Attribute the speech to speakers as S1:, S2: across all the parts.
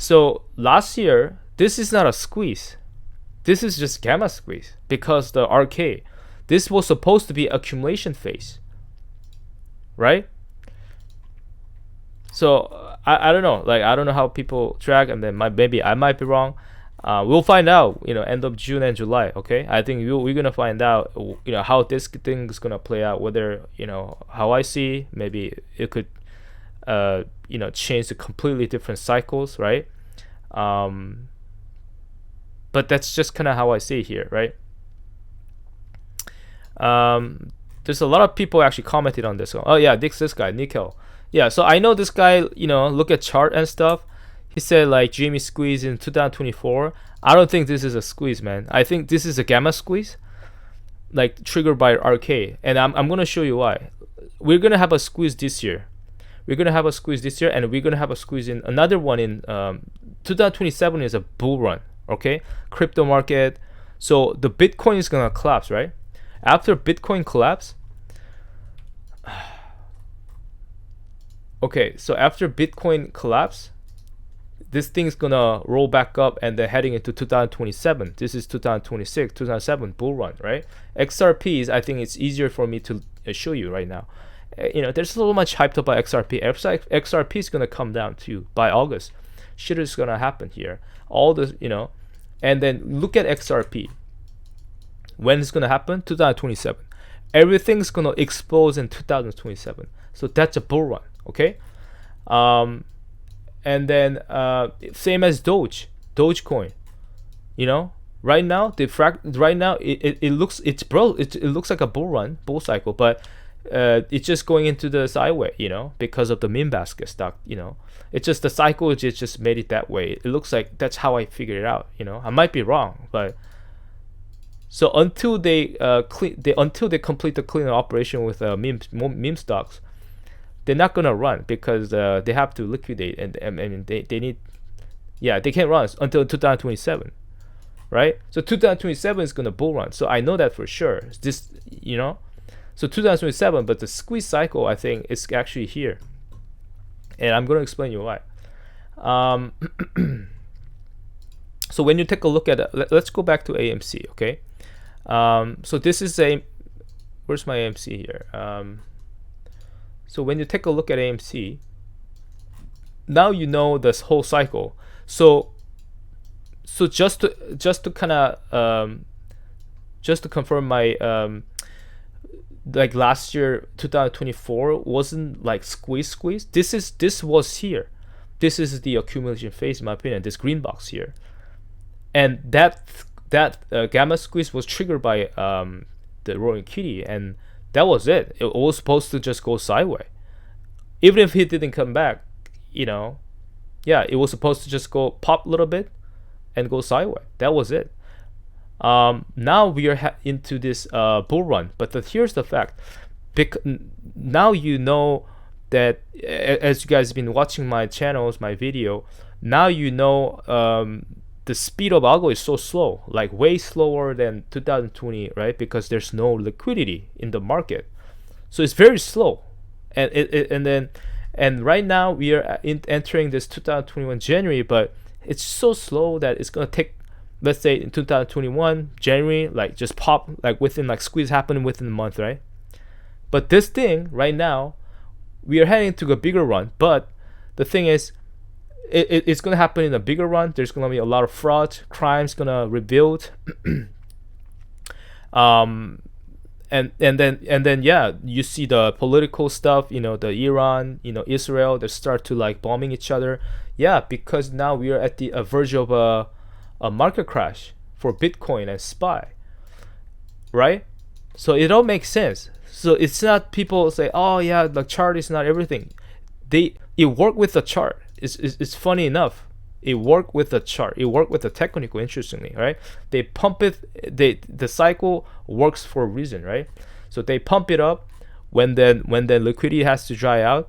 S1: So last year, this is not a squeeze. This is just gamma squeeze because the RK. This was supposed to be accumulation phase, right? So I don't know. Like I don't know how people track, and then maybe I might be wrong. We'll find out. End of June and July. Okay, I think we're gonna find out. How this thing is gonna play out. Whether how I see. Maybe it could change to completely different cycles, right? But that's just kind of how I see it here, right? There's a lot of people actually commented on this one. Oh yeah, this guy Nickel. Yeah, so I know this guy. Look at chart and stuff. He said like GME squeeze in 2024. I don't think this is a squeeze, man. I think this is a gamma squeeze, like triggered by RK, and I'm gonna show you why. We're gonna have a squeeze this year. We're gonna have a squeeze this year, and we're gonna have a squeeze in another one in 2027 is a bull run. Okay, crypto market. So the Bitcoin is gonna collapse, right? After Bitcoin collapse. Okay, so after Bitcoin collapse, this thing's gonna roll back up and then heading into 2027. This is 2026, 2007 bull run, right? XRPs, I think it's easier for me to show you right now. There's so much hyped up by XRP. XRP is gonna come down too by August. Shit is gonna happen here. All this, and then look at XRP. When it's gonna happen? 2027. Everything's gonna explode in 2027. So that's a bull run. Okay, and then same as Dogecoin. Right now it looks like a bull cycle, but it's just going into the sideway, because of the meme basket stock. It's just the cycle just made it that way. It looks like that's how I figured it out. I might be wrong, but so until they complete the cleanup operation with meme stocks, they're not gonna run because they have to liquidate, and they need, they can't run until 2027, right? So 2027 is gonna bull run. So I know that for sure. This, so 2027, but the squeeze cycle I think is actually here, and I'm gonna explain you why. So when you take a look at it, let's go back to AMC, okay? So this is where's my AMC here? So when you take a look at AMC, now you know this whole cycle. So just to kind of just to confirm my like last year 2024 wasn't like squeeze. This was here. This is the accumulation phase in my opinion. This green box here, and that gamma squeeze was triggered by the roaring kitty, and that was it. It was supposed to just go sideways. Even if he didn't come back, it was supposed to just go pop a little bit and go sideways. That was it. Now we are into this bull run. But here's the fact. Now you know that, as you guys have been watching my channels, my video, now you know the speed of algo is so slow, like way slower than 2020, right? Because there's no liquidity in the market, so it's very slow. And right now we are entering this 2021 January, but it's so slow that it's gonna take, let's say in 2021 January, like just pop, like within, like squeeze happening within a month, right? But this thing right now, we are heading to a bigger run. But the thing is, it's gonna happen in a bigger run. There's gonna be a lot of fraud, crimes gonna revealed, and then you see the political stuff, the Iran, Israel, they start to like bombing each other, because now we are at the verge of a market crash for Bitcoin and SPY, right? So it all makes sense. So it's not people say, oh yeah, the chart is not everything. It work with the chart. It's funny enough. It work with the chart. It work with the technical. Interestingly, right? They pump it. The cycle works for a reason, right? So they pump it up when the liquidity has to dry out.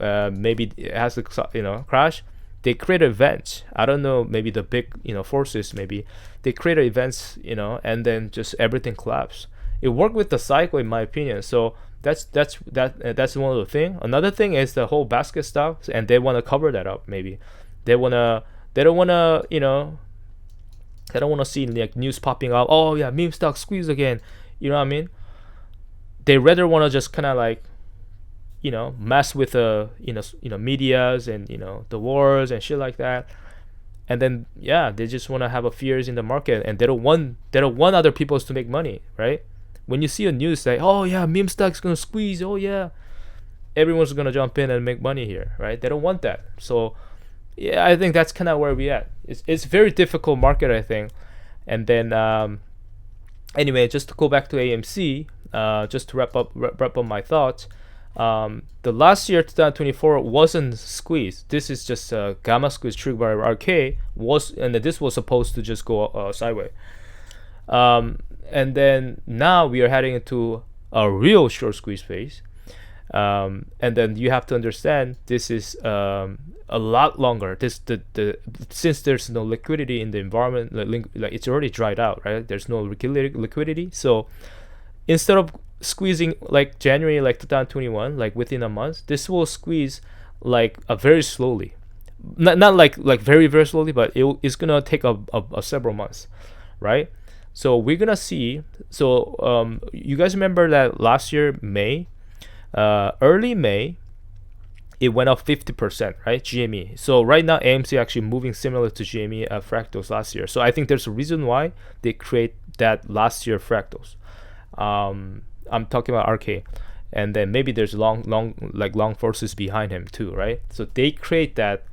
S1: Maybe it has to crash. They create events. I don't know. Maybe the big forces. Maybe they create events. And then just everything collapse. It worked with the cycle, in my opinion. So that's one of the thing. Another thing is the whole basket stock, and they want to cover that up. Maybe they want to They don't want to, they don't want to see like news popping up. Oh yeah, meme stock squeeze again. You know what I mean? They rather want to just kind of like, mess with the, medias and the wars and shit like that. And then yeah, they just want to have a fears in the market, and they don't want other people to make money, right? When you see a news say, oh yeah, meme stock's gonna squeeze, oh yeah, everyone's gonna jump in and make money here, right? They don't want that. So yeah, I think that's kind of where we at. It's very difficult market, I think. And then anyway, just to go back to AMC, just to wrap up my thoughts. The last year 2024 wasn't squeeze. This is just a gamma squeeze triggered by RK and this was supposed to just go sideways. And then now we are heading into a real short squeeze phase. And then you have to understand this is a lot longer. Since there's no liquidity in the environment, like it's already dried out, right? There's no liquidity. So instead of squeezing like January, like 2021, like within a month, this will squeeze like very slowly, not like very very slowly, but it's gonna take a several months, right? So we're gonna see. So you guys remember that last year May, early May, it went up 50%, right? GME. So right now AMC actually moving similar to GME fractals last year. So I think there's a reason why they create that last year fractals. I'm talking about RK, and then maybe there's long forces behind him too, right? So they create that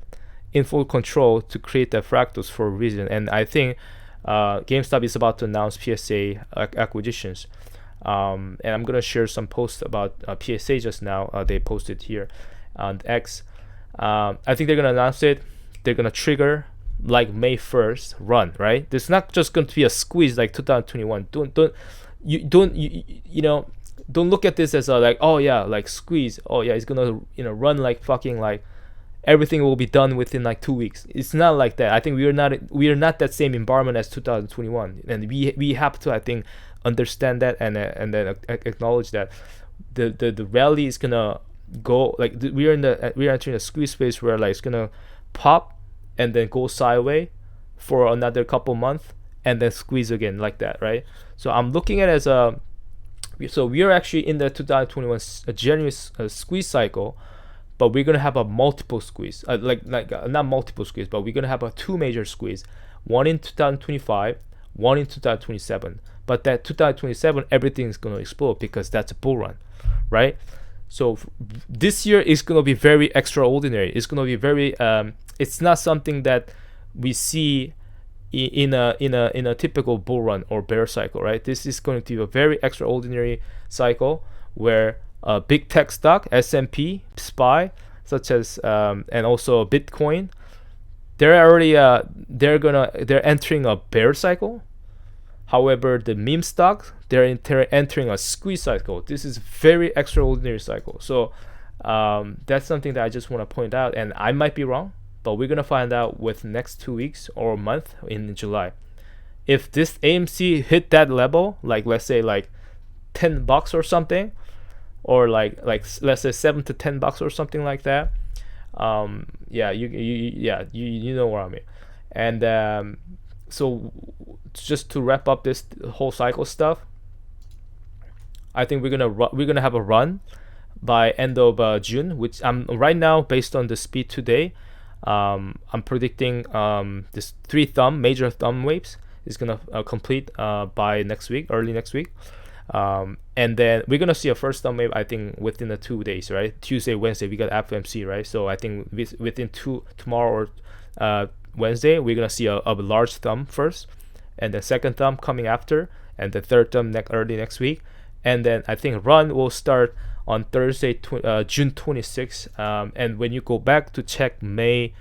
S1: in full control to create the fractals for a reason. And I think GameStop is about to announce PSA acquisitions, and I'm gonna share some posts about PSA just now. They posted here on X. I think they're gonna announce it. They're gonna trigger like May 1st run, right? There's not just going to be a squeeze like 2021. Don't look at this as a like, oh yeah, like squeeze, oh yeah, it's gonna run like fucking like everything will be done within like 2 weeks. It's not like that. I think we are not that same environment as 2021, and we have to, I think, understand that and then acknowledge that the rally is gonna go like we are entering a squeeze phase where like it's gonna pop and then go sideways for another couple months and then squeeze again like that, right? So I'm looking at it as so we are actually in the 2021 January squeeze cycle, but we're gonna have a multiple squeeze, not multiple squeeze, but we're gonna have a two major squeeze, one in 2025, one in 2027. But that 2027, everything is gonna explode because that's a bull run, right? So this year is gonna be very extraordinary. It's gonna be very it's not something that we see in a typical bull run or bear cycle, right? This is going to be a very extraordinary cycle where big tech stock, S&P, SPY, such as and also Bitcoin, they're already they're entering a bear cycle. However, the meme stocks, they're entering a squeeze cycle. This is very extraordinary cycle. So that's something that I just want to point out, and I might be wrong, but we're gonna find out with next 2 weeks or a month in July. If this AMC hit that level, like let's say like $10 or something, or like let's say $7 to $10 or something like that, you know what I mean. And so just to wrap up this whole cycle stuff, I think we're gonna have a run by end of June, which I'm right now based on the speed today. I'm predicting this major thumb waves is gonna complete by next week, early next week, and then we're gonna see a first thumb wave, I think, within the 2 days, right? Tuesday, Wednesday we got FOMC, right? So I think within tomorrow or Wednesday we're gonna see a large thumb first, and the second thumb coming after, and the third thumb early next week, and then I think run will start on Thursday, June 26th. And when you go back to check May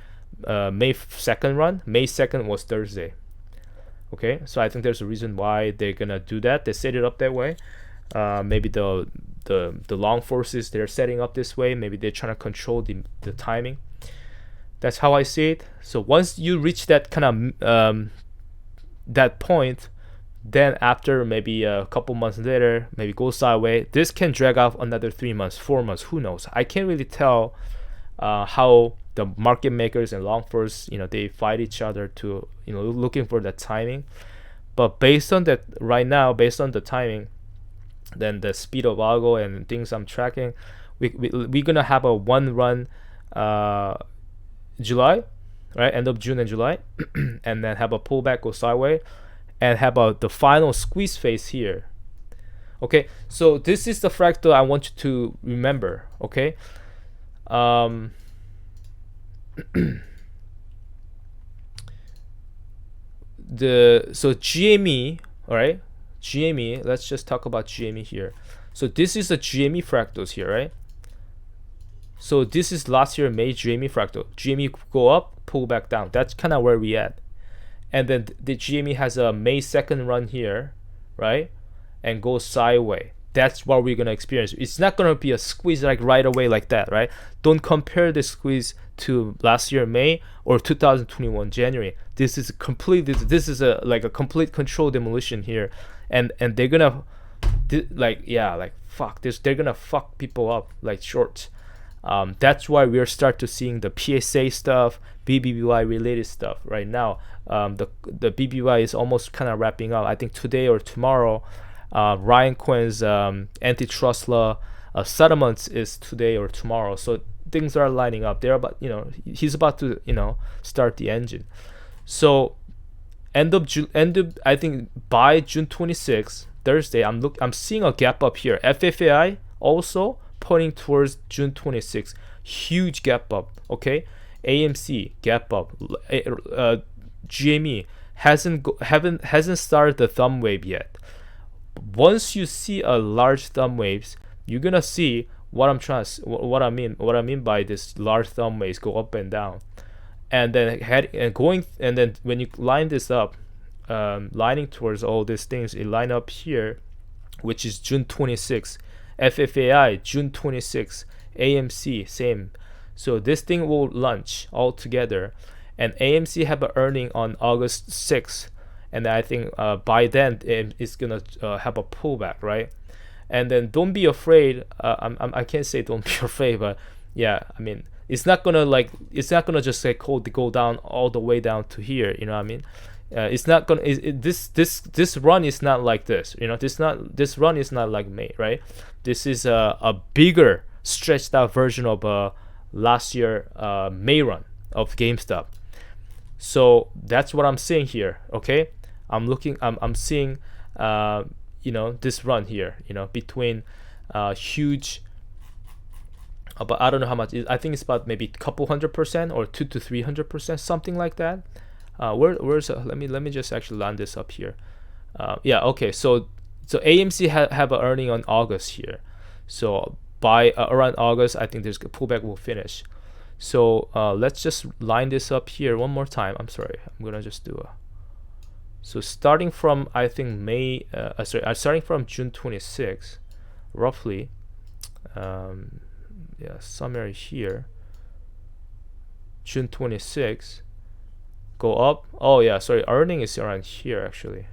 S1: 2nd run, May 2nd was Thursday. Okay, so I think there's a reason why they're gonna do that. They set it up that way. Maybe the long forces they're setting up this way. Maybe they're trying to control the timing. That's how I see it. So once you reach that kind of that point, then after maybe a couple months later, maybe go sideways. This can drag out another 3 months, 4 months, who knows? I can't really tell how the market makers and long first, they fight each other to, looking for that timing. But based on that, right now, based on the timing, then the speed of algo and things I'm tracking, we're gonna have a one run July, right? End of June and July, and then have a pullback, go sideways, and have the final squeeze phase here. Okay, so this is the fractal I want you to remember. Okay, so GME, all right, GME. Let's just talk about GME here. So this is the GME fractals here, right? So this is last year May GME fractal. GME go up, pull back down. That's kind of where we at. And then the GME has a May 2nd run here, right? And go sideways. That's what we're gonna experience. It's not gonna be a squeeze like right away like that, right? Don't compare the squeeze to last year May or 2021 January. This is completely. This is like a complete control demolition here, and they're gonna, fuck this. They're gonna fuck people up like shorts. That's why we're start to seeing the PSA stuff, BBY related stuff right now. The BBY is almost kind of wrapping up. I think today or tomorrow. Ryan Quinn's antitrust law settlements is today or tomorrow. So things are lining up. They're about, he's about to, start the engine. So end of I think by June 26th, Thursday, I'm seeing a gap up here. FFAI also pointing towards June 26th. Huge gap up. Okay, AMC gap up. GME hasn't started the thumb wave yet. Once you see a large thumb waves, you're gonna see what I mean by this large thumb waves go up and down, and then and then when you line this up, lining towards all these things, it line up here, which is June 26th, FFAI June 26th, AMC same. So this thing will launch all together, and AMC have an earning on August 6th. And I think by then it's gonna have a pullback, right? And then don't be afraid. I can't say don't be afraid, but yeah, I mean it's not gonna just like go down all the way down to here. You know what I mean? It's not gonna. This run is not like this. This run is not like May, right? This is a bigger stretched out version of last year May run of GameStop. So that's what I'm seeing here. Okay. I'm seeing this run here, between huge, but I don't know how much. I think it's about maybe a couple 100% or 200 to 300%, something like that. Where's let me just actually land this up here. Yeah, okay. So AMC have an earning on August here. So by around August, I think there's a pullback will finish. So let's just line this up here one more time. I'm sorry. I'm gonna just do a. So starting from I think starting from June 26th, roughly, somewhere here. June 26th, go up. Oh yeah, sorry, earning is around here actually.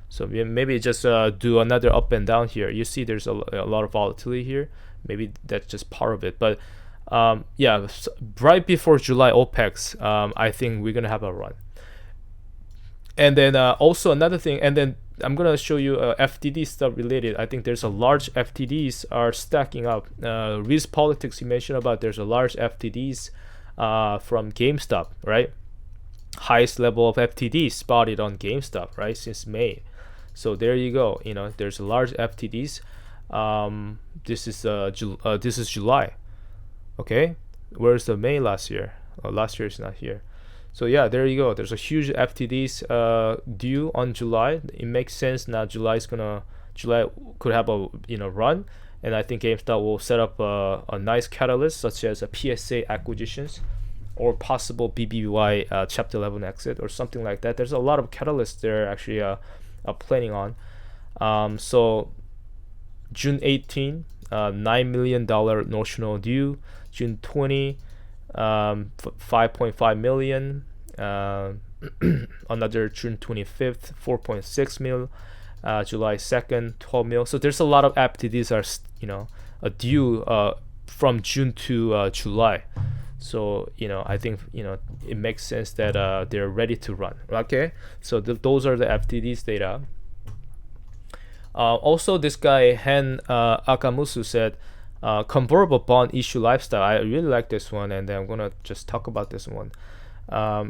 S1: So maybe just do another up and down here. You see, there's a lot of volatility here. Maybe that's just part of it, but right before July OPEX, I think we're gonna have a run. And then also another thing, and then I'm gonna show you FTD stuff related. I think there's a large FTDs are stacking up. Riz Politics, you mentioned about there's a large FTDs from GameStop, right? Highest level of FTDs spotted on GameStop, right, since May. So there you go. There's a large FTDs. This is July. Okay, where's the May last year? Last year is not here. So yeah, there you go. There's a huge FTDs due on July. It makes sense now. July could have a run, and I think GameStop will set up a nice catalyst such as a PSA acquisitions or possible BBY Chapter 11 exit or something like that. There's a lot of catalysts they're actually planning on. So June 18, $9 million notional due. June 20. 5.5 million. Another June 25th, 4.6 mil. July 2nd, 12 mil. So there's a lot of FTDs are due from June to July. So I think it makes sense that they're ready to run. Okay, so those are the FTDs data. Also, this guy Hen Akamusu said, convertible bond issue lifestyle. I really like this one, and then I'm gonna just talk about this one.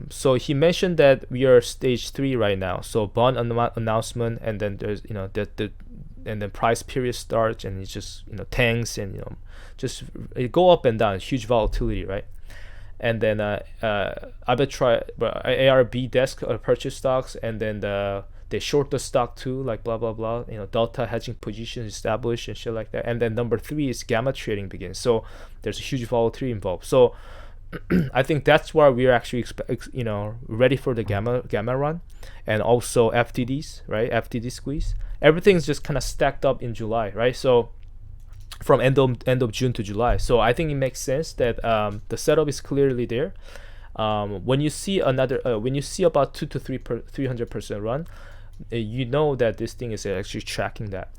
S1: So he mentioned that we are stage 3 right now. So bond announcement, and then there's and then price period starts, and it's just tanks, and just it go up and down, huge volatility, right? And then arbitrage ARB desk purchase stocks, and then they short the stock too, like blah blah blah. Delta hedging positions established and shit like that. And then number 3 is gamma trading begins. So there's a huge volatility involved. So I think that's why we're actually ready for the gamma run, and also FTDs, right? FTD squeeze. Everything's just kind of stacked up in July, right? So from end of June to July. So I think it makes sense that the setup is clearly there. When you see about 2 to 300% run, you know that this thing is actually tracking that.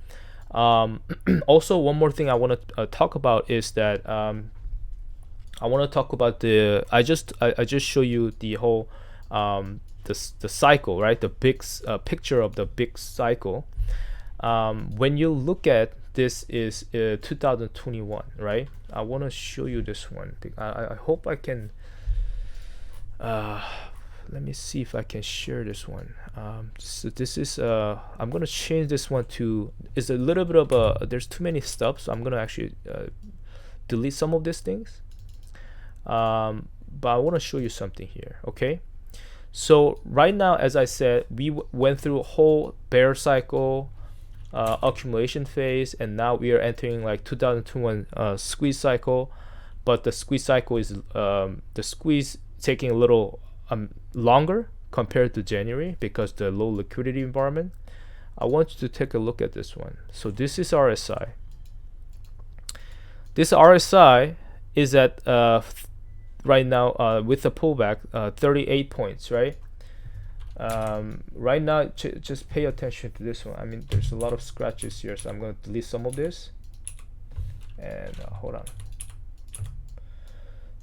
S1: Also, one more thing I want to talk about is that I want to talk about I just show you the whole the cycle, right? The big picture of the big cycle. When you look at this is 2021, right? I want to show you this one. I hope I can. Let me see if I can share this one. So this is I'm gonna change this one to. It's a little bit of a. There's too many stuff, so I'm gonna actually delete some of these things. But I want to show you something here. Okay. So right now, as I said, we went through a whole bear cycle, accumulation phase, and now we are entering like 2021 squeeze cycle. But the squeeze cycle is the squeeze taking a little longer compared to January because the low liquidity environment. I want you to take a look at this one. So this is RSI. This RSI is at right now with the pullback 38 points, right? Right now, just pay attention to this one. I mean, there's a lot of scratches here, so I'm going to delete some of this. And hold on.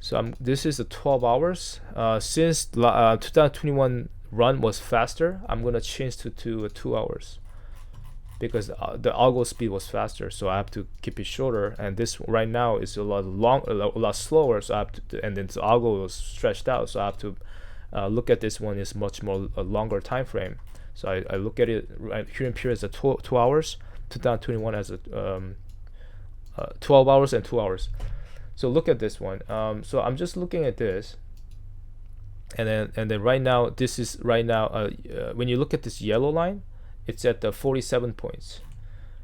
S1: So this is the 12 hours. Since 2021 run was faster, I'm going to change to 2 hours because the algo speed was faster, so I have to keep it shorter. And this right now is a lot slower, so I have to, and then the algo was stretched out, so I have to look at this one is much more a longer time frame. So I look at it right here in periods of 2 hours, 2021 as a 12 hours and 2 hours. So look at this one. So I'm just looking at this, and then right now this is right now. When you look at this yellow line, it's at the 47 points.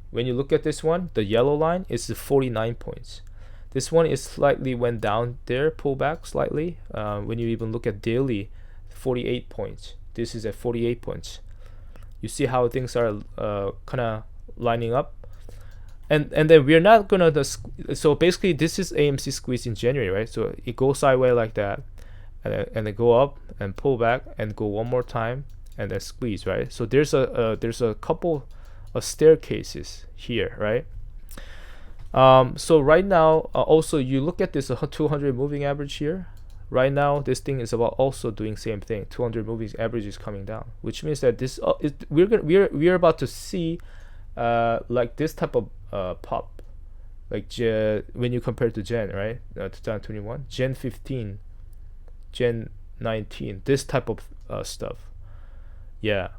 S1: When you look at this one, the yellow line is the 49 points. This one is slightly went down there, pull back slightly. When you even look at daily, 48 points. This is at 48 points. You see how things are kind of lining up. And then we're not gonna so basically this is AMC squeeze in January, right? So it goes sideways like that, and then go up and pull back and go one more time and then squeeze, right? So there's a couple of staircases here, right? So right now also you look at this 200 moving average here. Right now this thing is about also doing same thing. 200 moving average is coming down, which means that this we're about to see like this type of pop, like when you compare to Gen, right? 2021, Gen 15, Gen 19, this type of stuff. Yeah.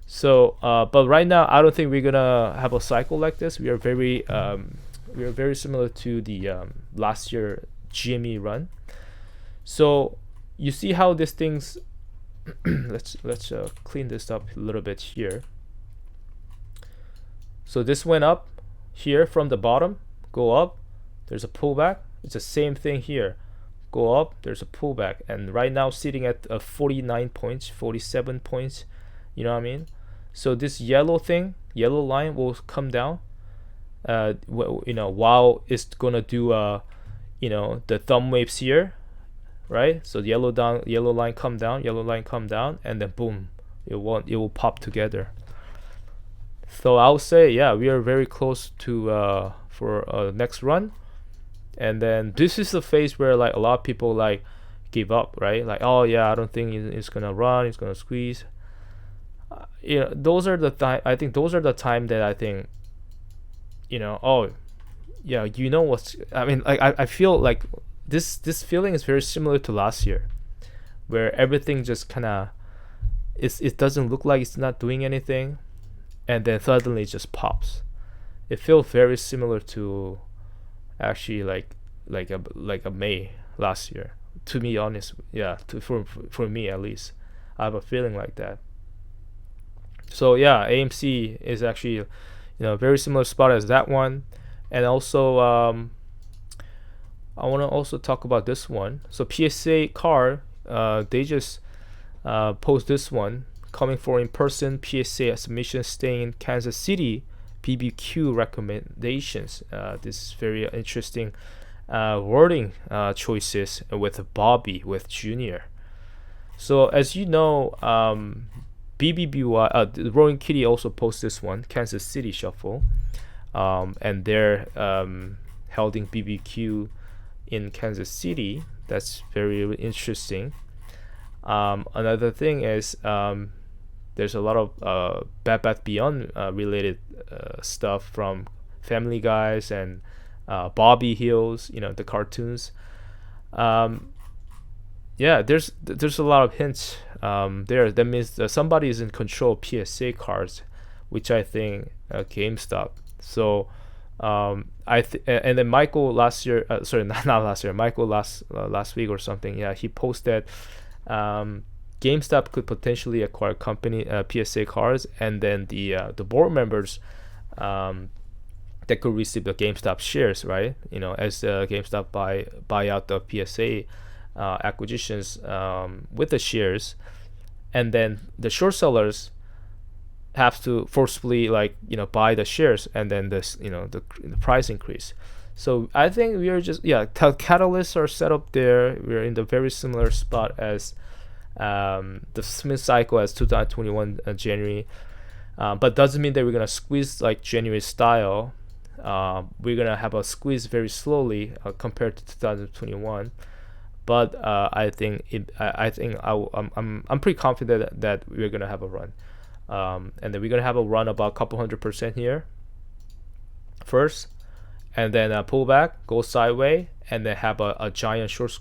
S1: So but right now I don't think we're gonna have a cycle like this. We are very similar to the last year GME run. So you see how these things let's clean this up a little bit here. So this went up here from the bottom, go up, there's a pullback. It's the same thing here. Go up, there's a pullback, and right now sitting at 49 points, 47 points. You know what I mean? So this yellow line will come down. While it's gonna do the thumb waves here, right? So the yellow line come down, and then boom, it will pop together. So I'll say, yeah, we are very close to for next run, And then this is the phase where like a lot of people like give up, right? Like, oh yeah, I don't think it's gonna run, it's gonna squeeze. Those are the time. I think those are the time that I think, oh yeah, what's. I mean, like I feel like this feeling is very similar to last year, where everything just kind of it doesn't look like it's not doing anything, and then suddenly it just pops. It feels very similar to actually like a May last year. To be honest, yeah, for me at least, I have a feeling like that. So yeah, AMC is actually a very similar spot as that one, and also I want to also talk about this one. So PSA car, they just post this one coming for in-person PSA submission, staying in Kansas City, BBQ recommendations. This is very interesting wording choices with Bobby with Junior. So as you know, BBBY, the Roaring Kitty also posts this one, Kansas City Shuffle, and they're holding BBQ in Kansas City. That's very interesting. Another thing is there's a lot of Bad Bath Beyond related stuff from Family Guys and Bobby Hills, the cartoons. Yeah, there's a lot of hints there. That means that somebody is in control of PSA cards, which I think GameStop. So and then Michael last year, sorry, not last year, Michael last week or something. Yeah, he posted GameStop could potentially acquire company PSA cards, and then the board members that could receive the GameStop shares, right? As GameStop buy out the PSA acquisitions with the shares, and then the short sellers have to forcefully buy the shares, and then the price increase. So I think we are just catalysts are set up there. We're in the very similar spot as the Smith cycle as 2021 January, but doesn't mean that we're gonna squeeze like January style. We're gonna have a squeeze very slowly compared to 2021. But I think I'm pretty confident that we're gonna have a run, and then we're gonna have a run about a couple 100% here first, and then pull back, go sideways, and then have a giant short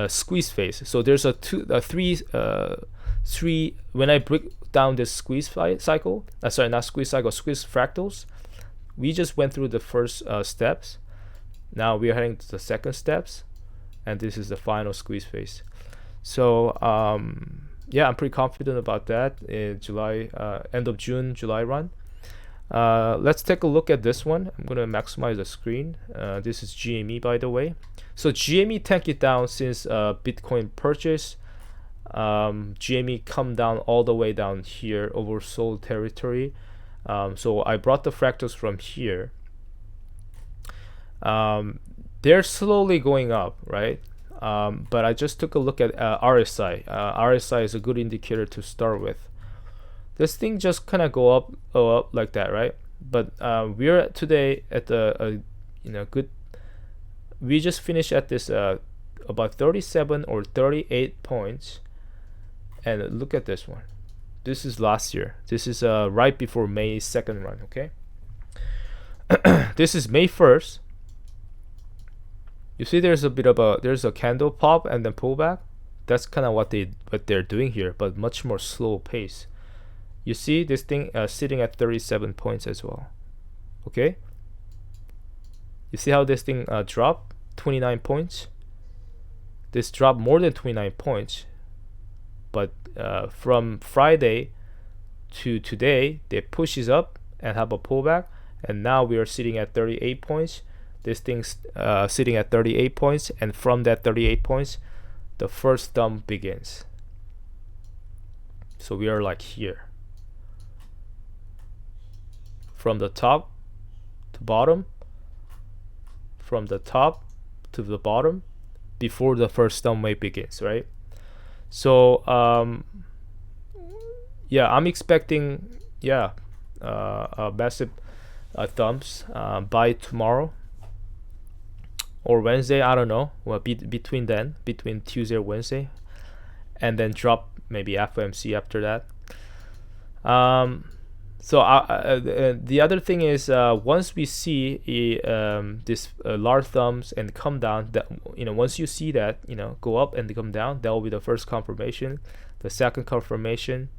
S1: squeeze phase. So there's three. When I break down this squeeze cycle, sorry, not squeeze cycle, squeeze fractals. We just went through the first steps. Now we are heading to the second steps, and this is the final squeeze phase. So yeah, I'm pretty confident about that in July, end of June, July run. Let's take a look at this one. I'm gonna maximize the screen. This is GME, by the way. So GME tanked it down since Bitcoin purchase. GME come down all the way down here, oversold territory. So I brought the fractals from here. They're slowly going up, right? But I just took a look at RSI. RSI is a good indicator to start with. This thing just kind of go up like that, right? But we're today at the good. We just finished at this about 37 or 38 points, and look at this one. This is last year. This is right before May 2nd run. Okay. This is May 1st. You see, there's a candle pop and then pullback. That's kind of what they're doing here, but much more slow pace. You see this thing sitting at 37 points as well. Okay. You see how this thing dropped 29 points. This dropped more than 29 points, but from Friday to today, they pushes up and have a pullback, and now we are sitting at 38 points. This thing's sitting at 38 points, and from that 38 points, the first dump begins. So we are like here, from the top to bottom, from the top to the bottom, before the first dump wave begins, right? So yeah, I'm expecting a massive thumps by tomorrow. or Wednesday, I don't know. Well, between Tuesday or Wednesday, and then drop maybe FOMC after that. The other thing is, once we see this large thumbs and come down, that once you see that go up and come down, that will be the first confirmation, the second confirmation,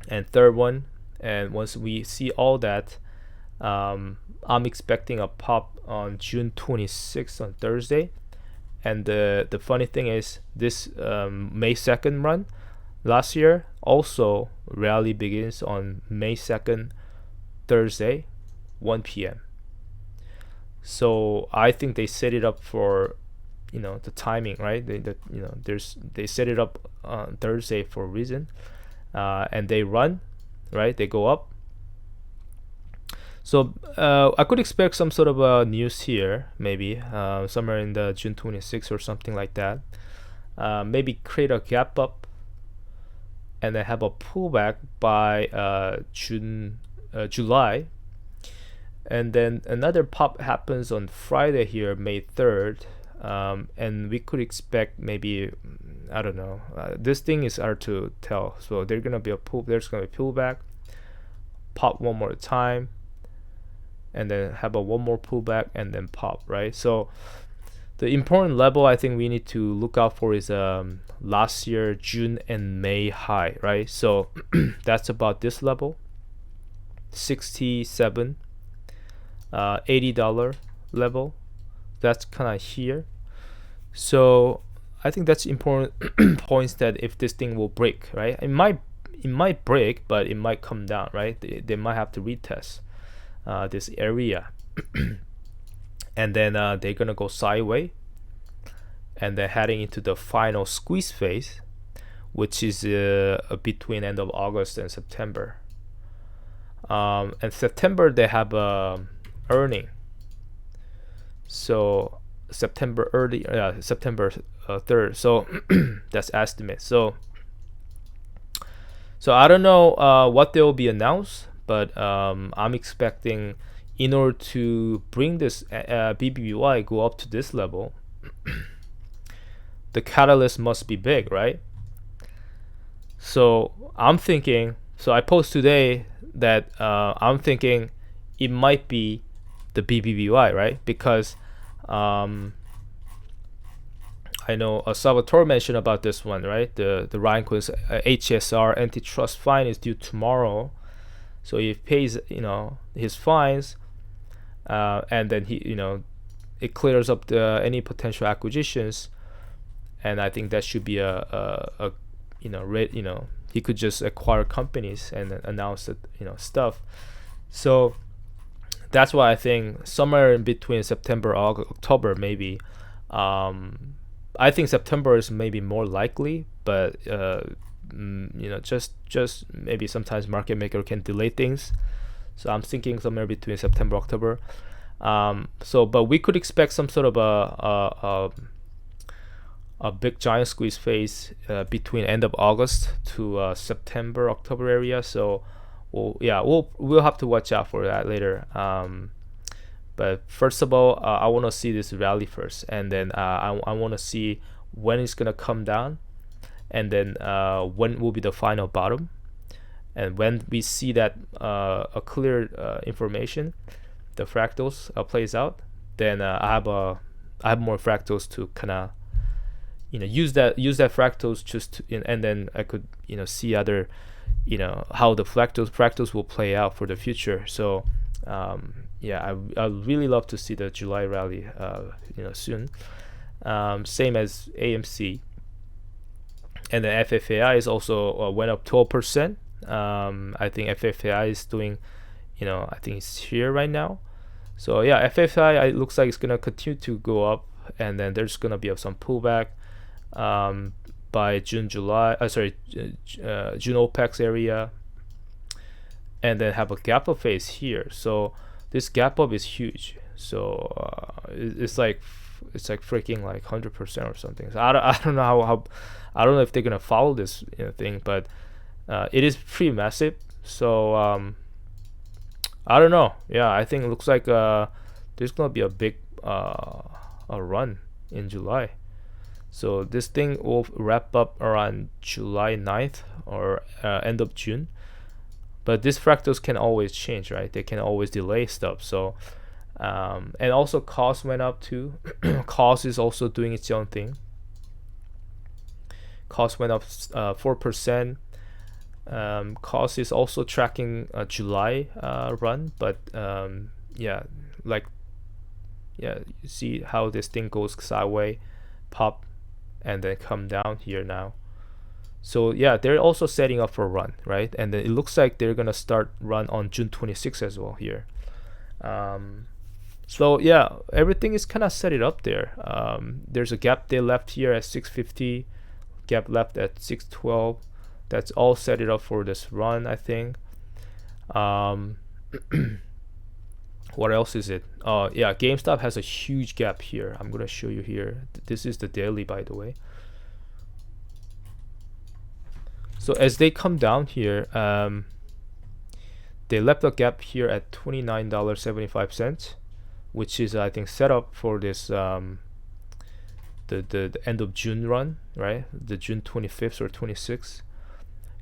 S1: and third one. And once we see all that, I'm expecting a pop on June 26th on Thursday. And the funny thing is, this May 2nd run last year also rally begins on May 2nd, Thursday, 1 p.m. So I think they set it up for the timing, right? They set it up on Thursday for a reason, and they run, right? They go up. So I could expect some sort of news here, maybe somewhere in the June 26th or something like that. Maybe create a gap up and then have a pullback by July. And then another pop happens on Friday here, May 3rd. And we could expect maybe, I don't know, this thing is hard to tell. So there's gonna be a pullback, pop one more time, and then have a one more pullback and then pop, right? So the important level I think we need to look out for is last year June and May high, right? So that's about this level, 67 $80 level. That's kind of here. So I think that's important points, that if this thing will break, right? It might break, but it might come down, right? They might have to retest this area. And then they're gonna go sideways, and then heading into the final squeeze phase, which is between end of August and September. And September they have earning. So September 3rd. So that's estimate. So I don't know what they will be announced, but I'm expecting, in order to bring this BBBY go up to this level, the catalyst must be big, right? So I'm thinking, so I post today that I'm thinking it might be the BBBY, right? Because I know Salvatore mentioned about this one, right? The Ryan Quinn's HSR antitrust fine is due tomorrow, so he pays his fines, and then it clears up any potential acquisitions, and I think that should be he could just acquire companies and announce it, stuff. So that's why I think somewhere in between September, August, October, maybe. I think September is maybe more likely, but just maybe sometimes market maker can delay things. So I'm thinking somewhere between September, October. But we could expect some sort of a big giant squeeze phase between end of August to September, October area. So we'll have to watch out for that later. But first of all, I want to see this rally first, and then I want to see when it's gonna come down, and then when will be the final bottom. And when we see that a clear information, the fractals plays out, then I have more fractals to kind of use that fractals just to, and then I could see other how the fractals will play out for the future. So I really love to see the July rally soon. Same as AMC, and the FFAI is also went up 12%. I think FFAI is doing, I think it's here right now. So FFAI, it looks like it's gonna continue to go up, and then there's gonna be some pullback by June OPEX area, and then have a gap up phase here. So this gap up is huge. So it's like freaking like 100% or something. So I don't know how I don't know if they're gonna follow this thing, but it is pretty massive. So I don't know. I think it looks like there's gonna be a big a run in July. So this thing will wrap up around July 9th or end of June. But these fractals can always change, right? They can always delay stuff. So and also cost went up too. Cost is also doing its own thing. Cost went up 4%. Cost is also tracking a July run, but yeah, you see how this thing goes sideways, pop, and then come down here now. So yeah, they're also setting up for a run, right? And then it looks like they're gonna start run on June 26th as well here. So yeah, everything is kind of set it up there. There's a gap they left here at 650, gap left at 612. That's all set it up for this run, I think. What else is it? Yeah, GameStop has a huge gap here. I'm gonna show you here. This is the daily, by the way. So as they come down here, they left a gap here at $29.75, which is I think set up for this the end of June run, right? The June 25th or 26th.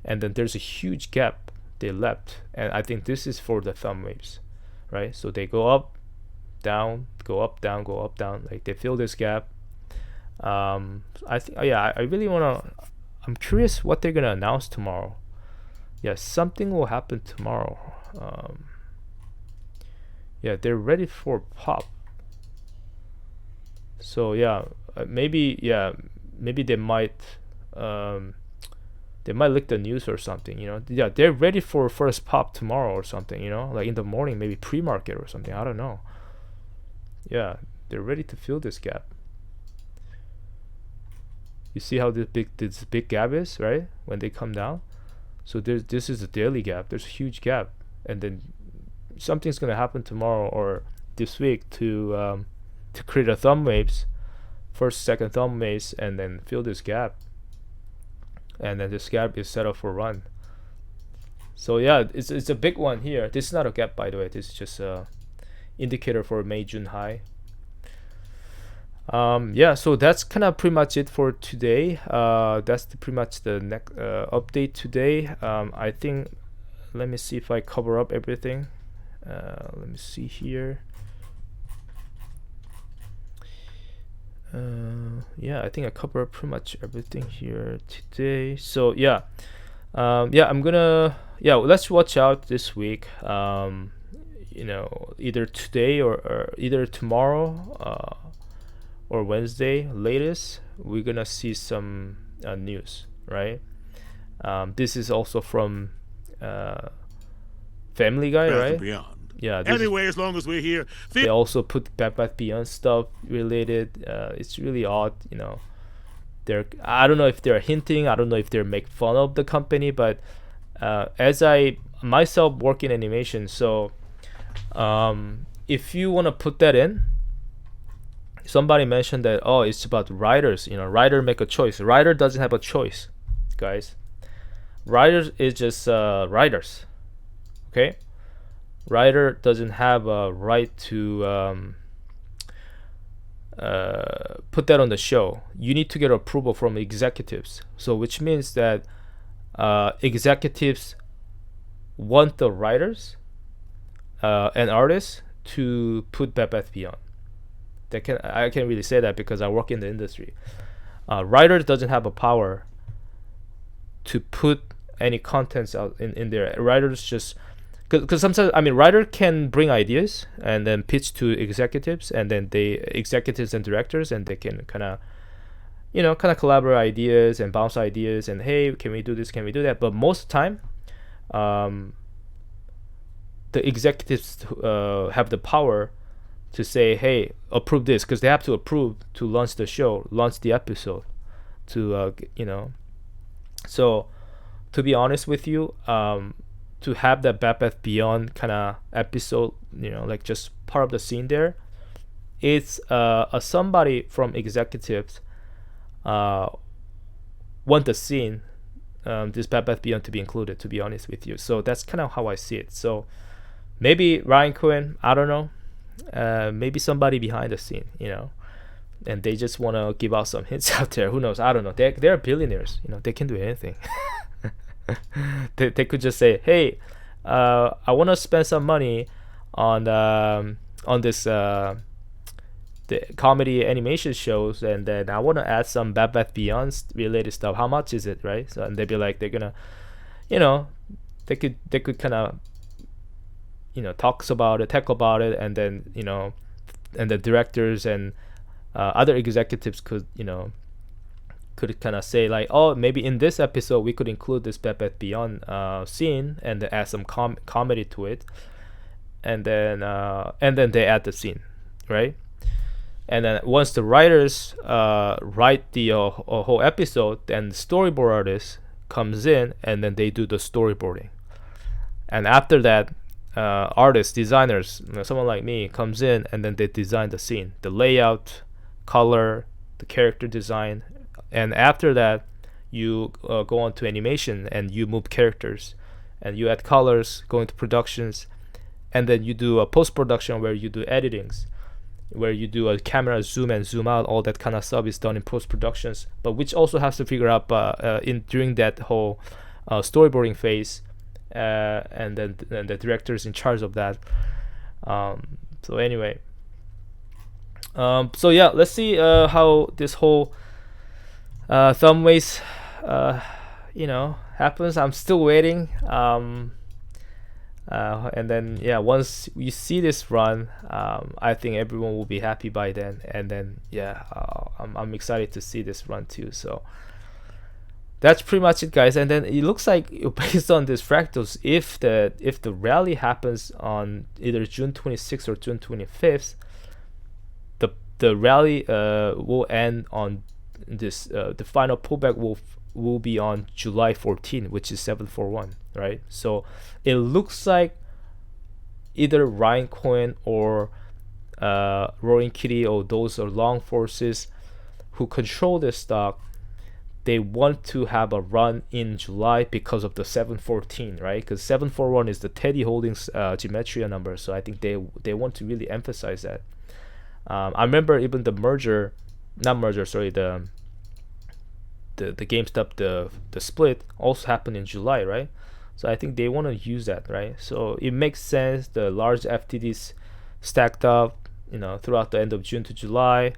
S1: And then there's a huge gap they left, and I think this is for the thumb waves, right? So they go up, down, go up, down, go up, down. Like they fill this gap. I think I really wanna. I'm curious what they're gonna announce tomorrow. Yeah, something will happen tomorrow. Yeah, they're ready for pop. So yeah, maybe they might. They might leak the news or something, you know. Yeah, they're ready for first pop tomorrow or something, you know, like in the morning, maybe pre-market or something. I don't know. Yeah, they're ready to fill this gap. You see how this big gap is, right? When they come down. So this is a daily gap. There's a huge gap, and then something's gonna happen tomorrow or this week to create a thumb waves, first, second thumb waves, and then fill this gap. And then this gap is set up for run. So yeah, it's a big one here. This is not a gap, by the way. This is just a indicator for May June high. Yeah, so that's kind of pretty much it for today. That's pretty much the next update today. I think, let me see if I cover up everything. Let me see here. Yeah, I think I covered pretty much everything here today. So yeah, I'm gonna let's watch out this week. You know, either today or either tomorrow or Wednesday latest, we're gonna see some news, right? This is also from Family Guy, right?
S2: Beyond.
S1: Yeah.
S2: Anyway, as long as we're here.
S1: They also put Bed Bath Beyond stuff related. It's really odd, you know. I don't know if they're hinting. I don't know if they're make fun of the company, but as I myself work in animation, so if you want to put that in, somebody mentioned that it's about writers. You know, writer make a choice. Writer doesn't have a choice, guys. Writers is just writers. Okay. Writer doesn't have a right to put that on the show. You need to get approval from executives. So which means that executives want the writers and artists to put Bed Bath Beyond. I can't really say that because I work in the industry. Writers doesn't have a power to put any contents out in there. Writers just because sometimes, I mean, writer can bring ideas and then pitch to executives, and then executives and directors, and they can kind of collaborate ideas and bounce ideas, and hey, can we do this, can we do that? But most of the time, the executives have the power to say, hey, approve this, because they have to approve to launch the show, launch the episode, to So, to be honest with you, to have that Bed Bath Beyond kind of episode, like just part of the scene there, it's somebody from executives want the scene, this Bed Bath Beyond to be included, to be honest with you. So that's kind of how I see it. So maybe Ryan Cohen, I don't know. maybe somebody behind the scene, and they just want to give out some hints out there. Who knows? I don't know. They're billionaires. They can do anything. They could just say, hey, I want to spend some money on this the comedy animation shows, and then I want to add some Bad Bath Beyond related stuff. How much is it, right? So, and they'd be like, they're gonna, they could kind of, talk about it, and then and the directors and other executives could kind of say like, oh, maybe in this episode we could include this Bad Bath Beyond scene and then add some comedy to it, and then they add the scene, right? And then once the writers write the whole episode, then the storyboard artist comes in and then they do the storyboarding. And after that, artists, designers, someone like me comes in and then they design the scene, the layout, color, the character design. And after that, you go on to animation and you move characters and you add colors, go into productions, and then you do a post-production where you do editings, where you do a camera zoom and zoom out. All that kind of stuff is done in post-productions, but which also has to figure out during that whole storyboarding phase, and then the director's in charge of that. So anyway, so yeah, let's see how this whole Thumbways happens. I'm still waiting. And then once we see this run, I think everyone will be happy by then. And then I'm excited to see this run too. So that's pretty much it, guys. And then it looks like, based on this fractals, if the rally happens on either June 26th or June 25th, the rally will end on this. The final pullback will be on July 14, which is 741, right? So it looks like either Ryan Cohen or Roaring Kitty, or those are long forces who control this stock, they want to have a run in July because of the 714, right? Because 741 is the Teddy Holdings gematria number, so I think they want to really emphasize that. I remember even the GameStop, the split also happened in July, right? So I think they want to use that, right? So it makes sense. The large FTDs stacked up, throughout the end of June to July,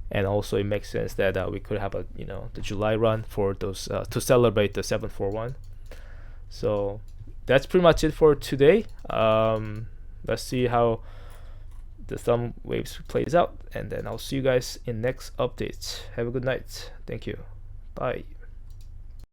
S1: and also it makes sense that we could have the July run for those to celebrate the 741. So that's pretty much it for today. Let's see how the thumb waves plays out, and then I'll see you guys in next updates. Have a good night. Thank you. Bye.